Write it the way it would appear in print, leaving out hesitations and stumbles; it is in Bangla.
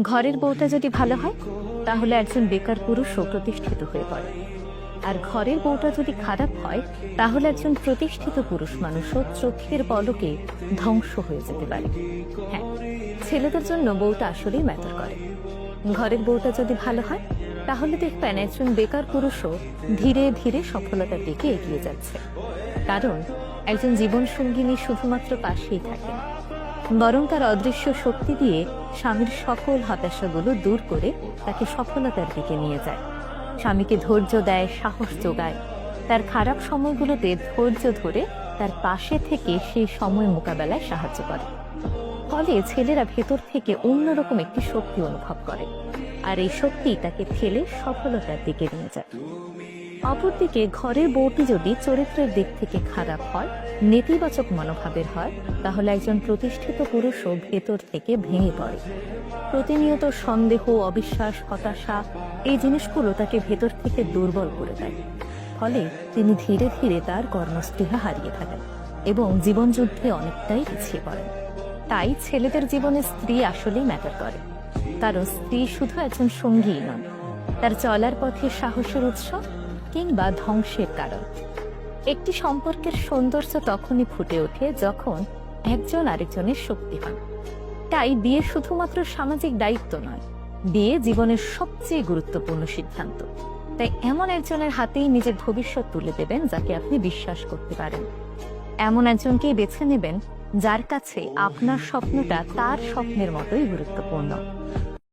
ঘরের বউটা যদি ভালো হয় তাহলে একজন বেকার পুরুষও প্রতিষ্ঠিত হয়ে পড়ে, আর ঘরের বউটা যদি খারাপ হয় তাহলে একজন প্রতিষ্ঠিত পুরুষ মানুষও চোখের পলকে ধ্বংস হয়ে যেতে পারে। হ্যাঁ, ছেলেদের জন্য বউটা আসলেই ম্যাটার করে। ঘরের বউটা যদি ভালো হয় তাহলে দেখবেন একজন বেকার পুরুষও ধীরে ধীরে সফলতার দিকে এগিয়ে যাচ্ছে, কারণ একজন জীবন সঙ্গিনী শুধুমাত্র পাশেই থাকে না, বরং তার অদৃশ্য শক্তি দিয়ে স্বামীর সকল হতাশাগুলো দূর করে তাকে সফলতার দিকে নিয়ে যায়। স্বামীকে ধৈর্য দেয়, সাহস যোগায়, তার খারাপ সময়গুলোতে ধৈর্য ধরে তার পাশে থেকে সেই সময় মোকাবেলায় সাহায্য করে। ফলে ছেলেরা ভেতর থেকে অন্যরকম একটি শক্তি অনুভব করে, আর এই শক্তি তাকে ঠেলে সফলতার দিকে নিয়ে যায়। অপরদিকে ঘরের বউটি যদি চরিত্রের দিক থেকে খারাপ হয়, নেতিবাচক মনোভাবের হয়, তাহলে একজন প্রতিষ্ঠিত পুরুষও ভেতর থেকে ভেঙে পড়ে। প্রতিনিয়ত সন্দেহ, অবিশ্বাস, হতাশা এই জিনিসগুলো তাকে ভেতর থেকে দুর্বল করে দেয়। ফলে তিনি ধীরে ধীরে তার কর্মস্পৃহা হারিয়ে থাকেন এবং জীবনযুদ্ধে অনেকটাই পিছিয়ে পড়েন। তাই ছেলেদের জীবনে স্ত্রী আসলেই ম্যাটার করে, কারণ স্ত্রী শুধু একজন সঙ্গী নন, তার চলার পথে সাহসের উৎস কিংবা ধ্বংসের কারণ। একটি সম্পর্কের সৌন্দর্য তখনই ফুটে ওঠে যখন একজন আরেকজনের শক্তি হন। তাই বিয়ে শুধুমাত্র সামাজিক দায়িত্ব নয়, বিয়ে জীবনের সবচেয়ে গুরুত্বপূর্ণ সিদ্ধান্ত। তাই এমন একজনের হাতেই নিজের ভবিষ্যৎ তুলে দেবেন যাকে আপনি বিশ্বাস করতে পারেন। এমন একজনকেই বেছে নেবেন যার কাছে আপনার স্বপ্নটা তার স্বপ্নের মতোই গুরুত্বপূর্ণ।